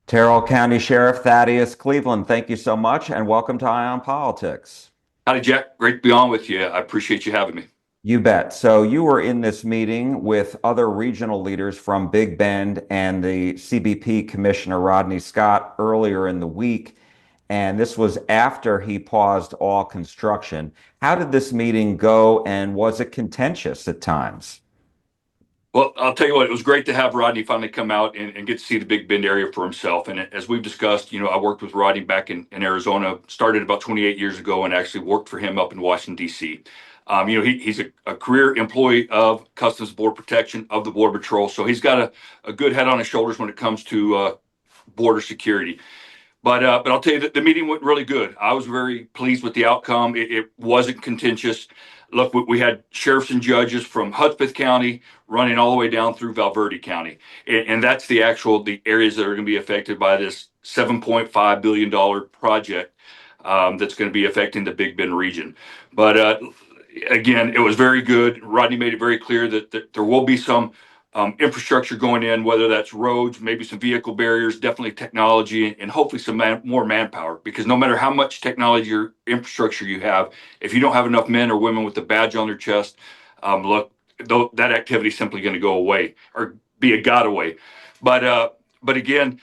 Terrell County Sheriff Thaddeus Cleveland, thank you so much and welcome to Eye on Politics. Howdy, Jack. Great to be on with you. I appreciate you having me. You bet. So you were in this meeting with other regional leaders from Big Bend and the CBP Commissioner Rodney Scott earlier in the week, and this was after he paused all construction. How did this meeting go, and was it contentious at times? Well, I'll tell you what, it was great to have Rodney finally come out and get to see the Big Bend area for himself. And as we've discussed, I worked with Rodney back in Arizona, started about 28 years ago, and actually worked for him up in Washington, D.C. He's a career employee of Customs Border Protection of the Border Patrol. So he's got a good head on his shoulders when it comes to border security. But I'll tell you that the meeting went really good. I was very pleased with the outcome. It wasn't contentious. Look, we had sheriffs and judges from Hudspeth County running all the way down through Valverde County, and that's the areas that are going to be affected by this $7.5 billion project that's going to be affecting the Big Bend region. But again, it was very good. Rodney made it very clear that there will be some infrastructure going in, whether that's roads, maybe some vehicle barriers, definitely technology, and hopefully some more manpower. Because no matter how much technology or infrastructure you have, if you don't have enough men or women with the badge on their chest, that activity is simply going to go away or be a got away. But again,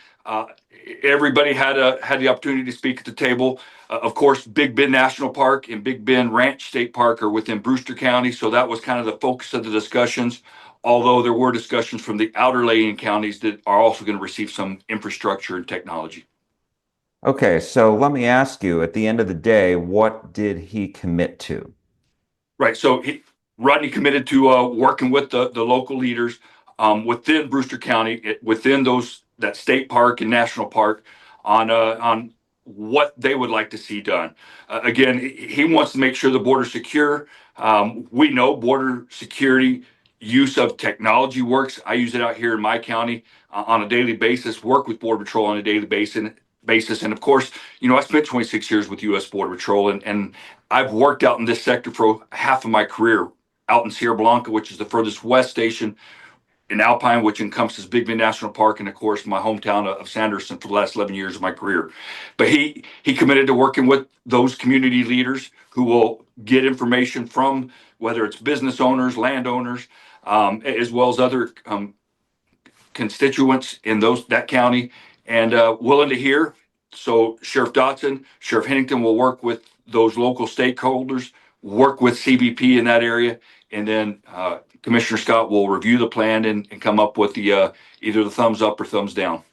everybody had the opportunity to speak at the table. Of course, Big Bend National Park and Big Bend Ranch State Park are within Brewster County, so that was kind of the focus of the discussions. Although there were discussions from the outer laying counties that are also going to receive some infrastructure and technology. Okay, so let me ask you, at the end of the day, what did he commit to? Right. So Rodney committed to working with the local leaders within Brewster County, within that state park and national park, on what they would like to see done. Again, he wants to make sure the border's secure. We know border security use of technology works. I use it out here in my county on a daily basis, work with Border Patrol on a daily basis. And of course, I spent 26 years with U.S. Border Patrol, and I've worked out in this sector for half of my career out in Sierra Blanca, which is the furthest west station, in Alpine, which encompasses Big Bend National Park, and of course my hometown of Sanderson for the last 11 years of my career. But he committed to working with those community leaders who will get information from whether it's business owners, landowners, as well as other constituents in that county, and willing to hear. So Sheriff Dotson, Sheriff Hennington will work with those local stakeholders, work with CBP in that area, and then Commissioner Scott will review the plan and come up with the either the thumbs up or thumbs down.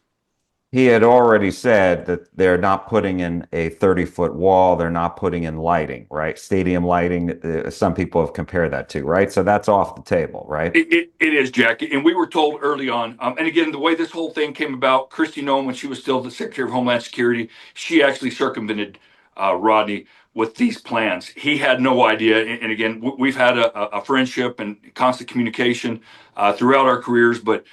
He had already said that they're not putting in a 30-foot wall. They're not putting in lighting, right? Stadium lighting. Some people have compared that to, right? So that's off the table, right? It is, Jack. And we were told early on, and again, the way this whole thing came about, Kristi Noem, when she was still the Secretary of Homeland Security, she actually circumvented Rodney with these plans. He had no idea. And again, we've had a friendship and constant communication throughout our careers, but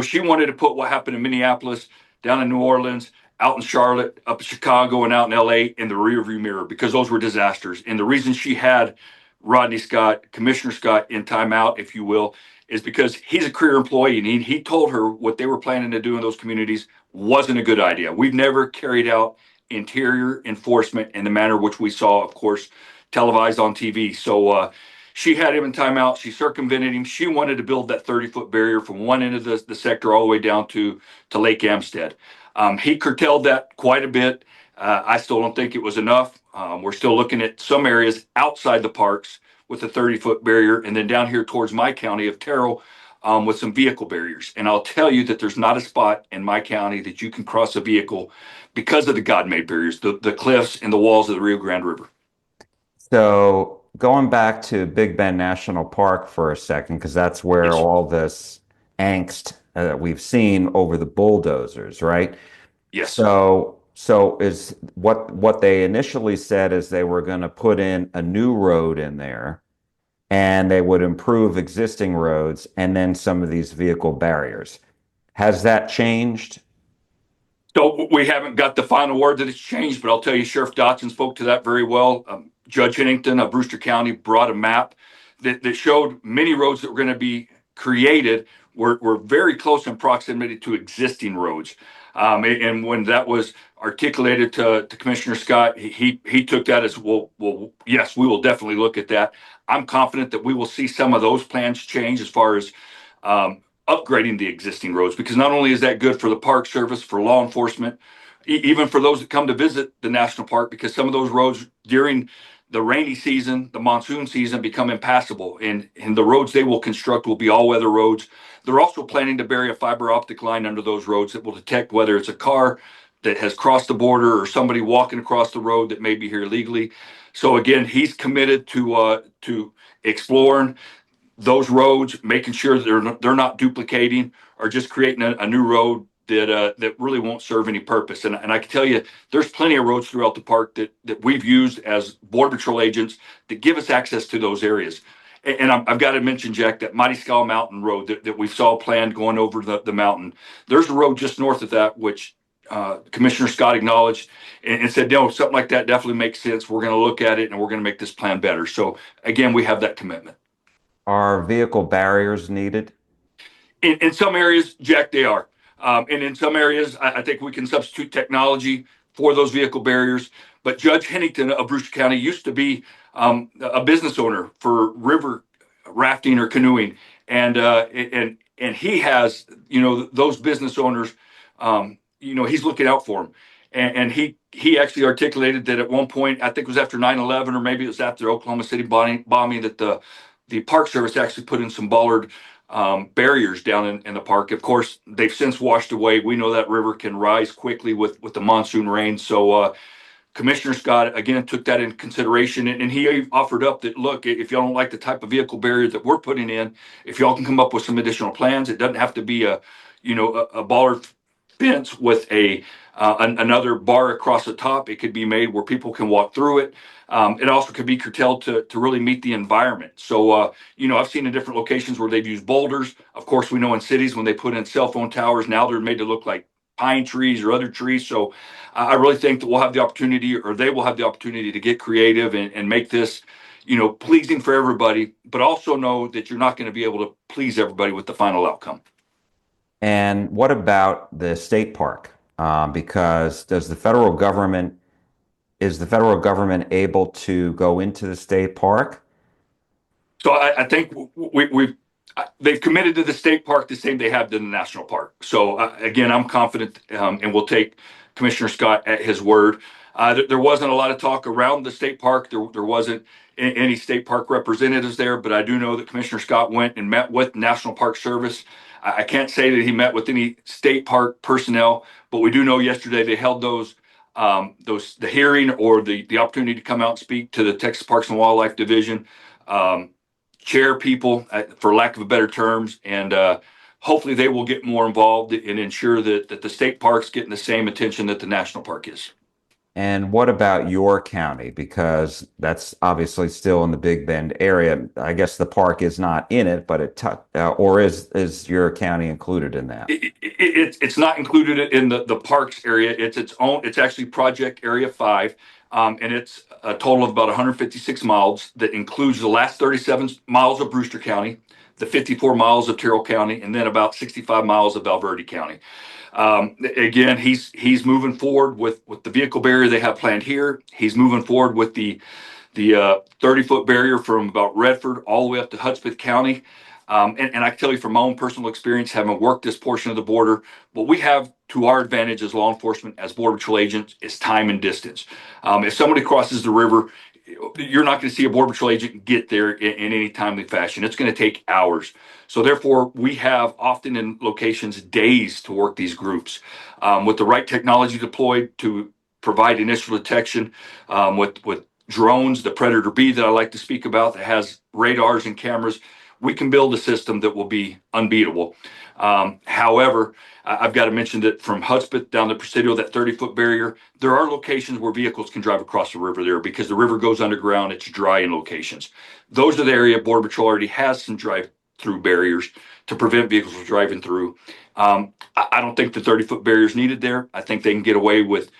she wanted to put what happened in Minneapolis, down in New Orleans, out in Charlotte, up in Chicago, and out in LA in the rearview mirror because those were disasters. And the reason she had Rodney Scott, Commissioner Scott, in timeout, if you will, is because he's a career employee, and he told her what they were planning to do in those communities wasn't a good idea. We've never carried out interior enforcement in the manner which we saw, of course, televised on TV. So she had him in timeout. She circumvented him. She wanted to build that 30-foot barrier from one end of the sector all the way down to Lake Amstead. He curtailed that quite a bit. I still don't think it was enough. We're still looking at some areas outside the parks with a 30-foot barrier, and then down here towards my county of Terrell with some vehicle barriers. And I'll tell you that there's not a spot in my county that you can cross a vehicle because of the God-made barriers, the cliffs and the walls of the Rio Grande River. So going back to Big Bend National Park for a second, because that's where Yes. all this angst that we've seen over the bulldozers, right? Yes. So is what they initially said is they were going to put in a new road in there and they would improve existing roads and then some of these vehicle barriers. Has that changed? So we haven't got the final word that it's changed, but I'll tell you, Sheriff Dotson spoke to that very well. Judge Hennington of Brewster County brought a map that showed many roads that were going to be created were very close in proximity to existing roads. And when that was articulated to Commissioner Scott, he took that as, well, yes, we will definitely look at that. I'm confident that we will see some of those plans change as far as upgrading the existing roads, because not only is that good for the Park Service, for law enforcement, even for those that come to visit the national park, because some of those roads during the rainy season, the monsoon season, become impassable, and the roads they will construct will be all-weather roads. They're also planning to bury a fiber optic line under those roads that will detect whether it's a car that has crossed the border or somebody walking across the road that may be here illegally. So again, he's committed to exploring those roads, making sure that they're not duplicating or just creating a new road that really won't serve any purpose. And I can tell you, there's plenty of roads throughout the park that we've used as Border Patrol agents that give us access to those areas. And I've got to mention, Jack, that Mighty Skull Mountain Road that we saw planned going over the mountain. There's a road just north of that, which Commissioner Scott acknowledged and said, no, something like that definitely makes sense. We're going to look at it and we're going to make this plan better. So again, we have that commitment. Are vehicle barriers needed? In some areas, Jack, they are. And in some areas, I think we can substitute technology for those vehicle barriers. But Judge Hennington of Brewster County used to be a business owner for river rafting or canoeing, and he has, those business owners, he's looking out for them. And he actually articulated that at one point, I think it was after 9/11, or maybe it was after Oklahoma City bombing, that the Park Service actually put in some bollard barriers down in the park. Of course, they've since washed away. We know that river can rise quickly with the monsoon rain. So Commissioner Scott again took that into consideration, and he offered up that, look, if y'all don't like the type of vehicle barrier that we're putting in, if y'all can come up with some additional plans, it doesn't have to be a bollard fence with another bar across the top. It could be made where people can walk through it. It also could be curtailed to really meet the environment. So, I've seen in different locations where they've used boulders. Of course, we know in cities when they put in cell phone towers, now they're made to look like pine trees or other trees. So I really think that we'll have the opportunity, or they will have the opportunity, to get creative and make this, pleasing for everybody, but also know that you're not going to be able to please everybody with the final outcome. And what about the state park? Because is the federal government able to go into the state park? So I think they've committed to the state park the same they have to the national park. So again, I'm confident, and we'll take Commissioner Scott at his word. There wasn't a lot of talk around the state park. There wasn't any state park representatives there, but I do know that Commissioner Scott went and met with National Park Service. I can't say that he met with any state park personnel, but we do know yesterday they held the hearing, or the opportunity to come out and speak to the Texas Parks and Wildlife Division. Chair people, for lack of a better terms, and hopefully they will get more involved and ensure that the state park's getting the same attention that the national park is. And what about your county? Because that's obviously still in the Big Bend area. I guess the park is not in it, but or is your county included in that? It's not included in the parks area. It's its own. It's actually Project Area 5, and it's a total of about 156 miles that includes the last 37 miles of Brewster County, the 54 miles of Terrell County, and then about 65 miles of Valverde County. Again, he's moving forward with the vehicle barrier they have planned here. He's moving forward with the 30-foot barrier from about Redford all the way up to Hudspeth County. And I can tell you from my own personal experience, having worked this portion of the border, what we have to our advantage as law enforcement, as Border Patrol agents, is time and distance. If somebody crosses the river, you're not going to see a Border Patrol agent get there in any timely fashion. It's going to take hours. So therefore, we have often in locations days to work these groups. With the right technology deployed to provide initial detection, with drones, the Predator B that I like to speak about, that has radars and cameras, we can build a system that will be unbeatable. However, I've got to mention that from Hudspeth down to Presidio, that 30-foot barrier, there are locations where vehicles can drive across the river there because the river goes underground. It's dry in locations. Those are the area Border Patrol already has some drive-through barriers to prevent vehicles from driving through. I don't think the 30-foot barrier is needed there. I think they can get away with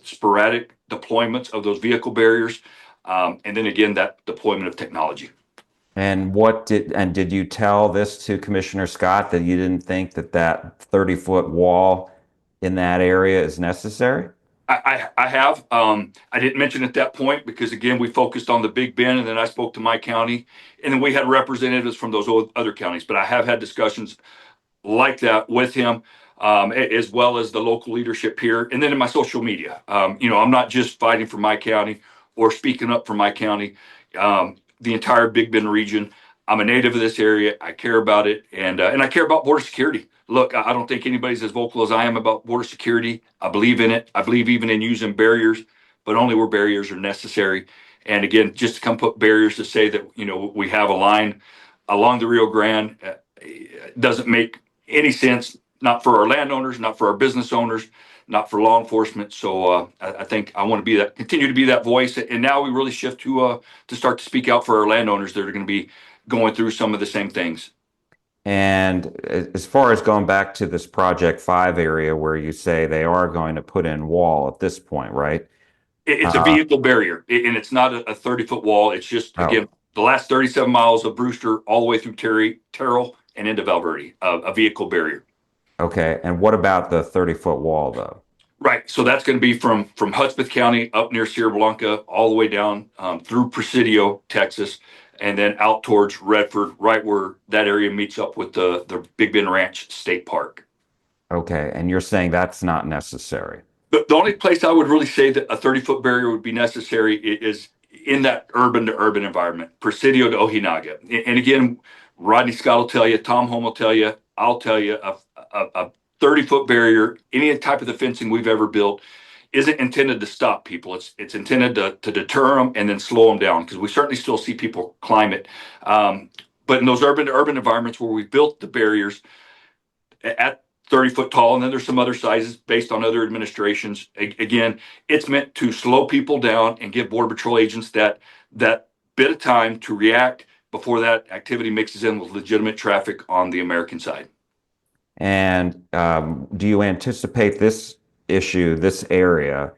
sporadic deployments of those vehicle barriers. And then again, that deployment of technology. And did you tell this to Commissioner Scott that you didn't think that that 30-foot wall in that area is necessary? I have. I didn't mention at that point because again, we focused on the Big Bend, and then I spoke to my county, and then we had representatives from those other counties. But I have had discussions like that with him, as well as the local leadership here, and then in my social media. I'm not just fighting for my county or speaking up for my county. The entire Big Bend region. I'm a native of this area. I care about it, and I care about border security. Look, I don't think anybody's as vocal as I am about border security. I believe in it. I believe even in using barriers, but only where barriers are necessary. And again, just to come put barriers to say that we have a line along the Rio Grande doesn't make any sense. Not for our landowners, not for our business owners, not for law enforcement. So I think I want to be that, continue to be that voice. And now we really shift to start to speak out for our landowners that are going to be going through some of the same things. And as far as going back to this Project 5 area where you say they are going to put in wall at this point, right? It's a Uh, vehicle barrier, and it's not a 30-foot wall. It's just, oh, again, the last 37 miles of Brewster all the way through Terrell and into Valverde, a vehicle barrier. okay. And what about the 30-foot wall, though? Right. So that's going to be from Hudspeth County up near Sierra Blanca, all the way down through Presidio, Texas, and then out towards Redford, right where that area meets up with the Big Bend Ranch State Park. Okay. And you're saying that's not necessary. The only place I would really say that a 30-foot barrier would be necessary is in that urban to urban environment, Presidio to Ojinaga. And again, Rodney Scott will tell you, Tom Holm will tell you, I'll tell you, a 30-foot barrier, any type of the fencing we've ever built, isn't intended to stop people. It's intended to deter them and then slow them down because we certainly still see people climb it. But in those urban to urban environments where we built the barriers at 30-foot tall, and then there's some other sizes based on other administrations. Again, it's meant to slow people down and give Border Patrol agents that bit of time to react before that activity mixes in with legitimate traffic on the American side. And do you anticipate this issue, this area,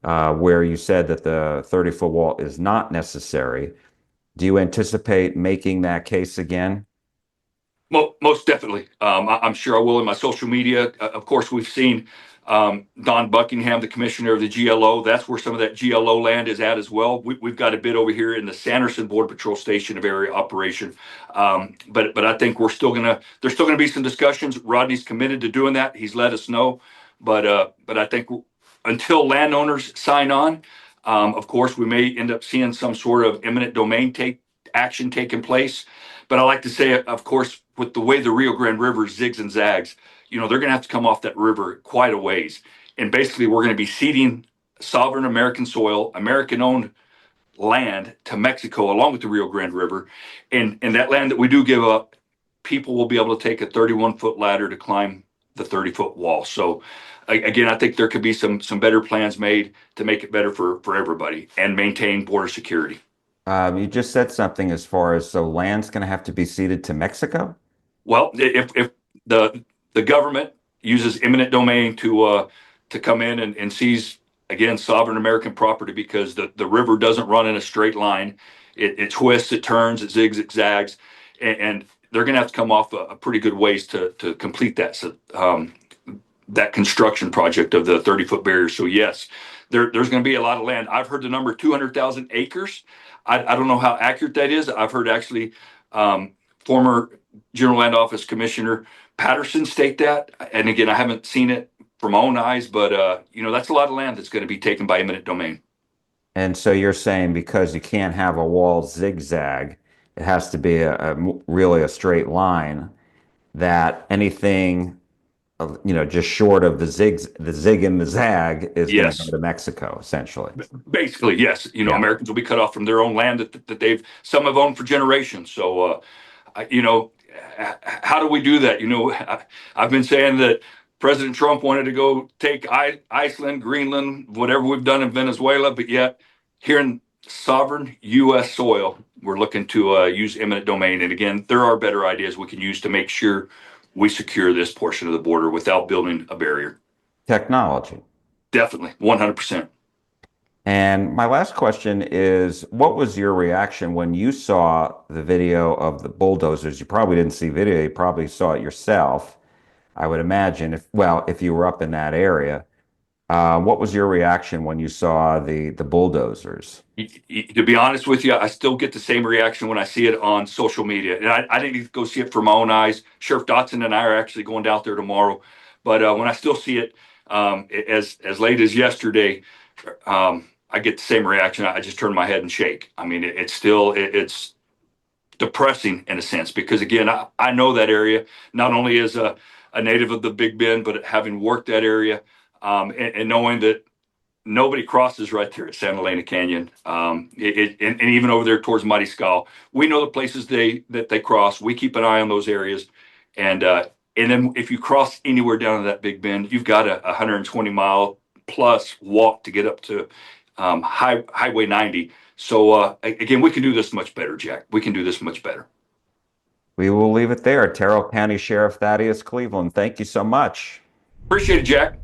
where you said that the 30-foot wall is not necessary? Do you anticipate making that case again? Most definitely. I'm sure I will in my social media. Of course, we've seen Don Buckingham, the commissioner of the GLO. That's where some of that GLO land is at as well. We've got a bit over here in the Sanderson Border Patrol Station of area operation. But I think there's still gonna be some discussions. Rodney's committed to doing that. He's let us know. But I think until landowners sign on, of course, we may end up seeing some sort of eminent domain action taking place. But I like to say, of course, with the way the Rio Grande River zigs and zags, they're going to have to come off that river quite a ways. And basically, we're going to be ceding sovereign American soil, American owned land to Mexico along with the Rio Grande River. And that land that we do give up, people will be able to take a 31-foot ladder to climb the 30-foot wall. So, again, I think there could be some better plans made to make it better for everybody and maintain border security. You just said something as far as so land's going to have to be ceded to Mexico? Well, if the government uses eminent domain to come in and seize again sovereign American property because the river doesn't run in a straight line, it twists, it turns, it zigs, it zags, and they're going to have to come off a pretty good ways to complete that. So, that construction project of the 30-foot barrier. So yes, there's going to be a lot of land. I've heard the number 200,000 acres. I don't know how accurate that is. I've heard actually former General Land Office Commissioner Patterson state that. And again, I haven't seen it from my own eyes, but that's a lot of land that's going to be taken by eminent domain. And so you're saying because you can't have a wall zigzag, it has to be really a straight line, that anything just short of the zig and the zag is going to go Yes, to Mexico, essentially. basically, yes. Yeah. Americans will be cut off from their own land that some have owned for generations. So, how do we do that? I've been saying that President Trump wanted to go take Iceland, Greenland, whatever we've done in Venezuela, but yet here in sovereign U.S. soil, we're looking to use eminent domain. And again, there are better ideas we can use to make sure we secure this portion of the border without building a barrier. Technology. Definitely, 100%. And my last question is, what was your reaction when you saw the video of the bulldozers? You probably didn't see video, you probably saw it yourself, I would imagine, if you were up in that area. What was your reaction when you saw the bulldozers? To be honest with you, I still get the same reaction when I see it on social media. And I didn't even go see it for my own eyes. Sheriff Dotson and I are actually going down there tomorrow. But when I still see it, as late as yesterday, I get the same reaction. I just turn my head and shake. I mean, it's depressing in a sense because again, I know that area not only as a native of the Big Bend, but having worked that area, and knowing that nobody crosses right there at Santa Elena Canyon. And even over there towards Mighty Skull, we know the places that they cross. We keep an eye on those areas, and then if you cross anywhere down to that Big Bend, you've got a 120-mile plus walk to get up to Highway 90. So again, we can do this much better, Jack. We can do this much better. We will leave it there. Terrell County Sheriff Thaddeus Cleveland, thank you so much. Appreciate it, Jack.